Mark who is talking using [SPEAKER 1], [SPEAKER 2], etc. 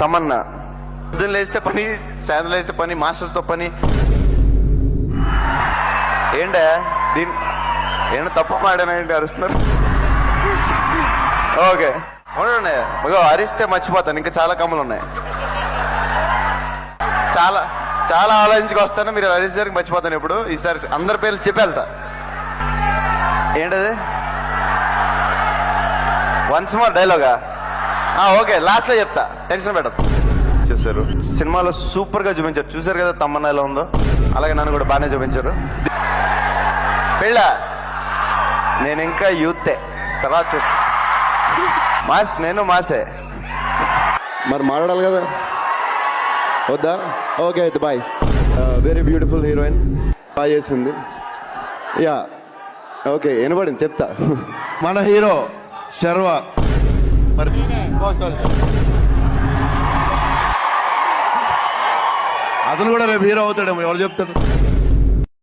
[SPEAKER 1] తమన్నా. పొద్దున్న లేస్తే పని, సాయంత్రం లేస్తే పని, మాస్టర్తో పని. ఏంటా ఏంటో తప్పు మాడానంటే అరుస్తున్నారు. ఓకే ఉండండి, అరిస్తే మర్చిపోతాను. ఇంకా చాలా కమ్మలు ఉన్నాయి. చాలా చాలా ఆలోచించుకు వస్తాను. మీరు అరిసేసరికి మర్చిపోతాను. ఇప్పుడు ఈసారి అందరి పేర్లు చెప్పి వెళ్తా. ఏంటది? వన్స్ మోర్ డైలాగా? ఓకే, లాస్ట్ లో చెప్తా, టెన్షన్ పెట్టదు. చూసారు సినిమాలో సూపర్ గా చూపించారు. చూసారు కదా తమన్నా ఎలా ఉందో, అలాగే నన్ను కూడా బాగానే చూపించారు. పెళ్ళ నేను ఇంకా యూతే, తర్వాత చూస్తా. మాస్, నేను మాసే.
[SPEAKER 2] మరి మాట్లాడాలి కదా, వద్దా? ఓకే అయితే బాయ్. వెరీ బ్యూటిఫుల్ హీరోయిన్, బాగా చేసింది. యా ఓకే, వినపడింది, చెప్తా.
[SPEAKER 3] మన హీరో శర్వ మరి అతను కూడా రేపు హీరో అవుతాడేమో, ఎవరు చెప్తాడు?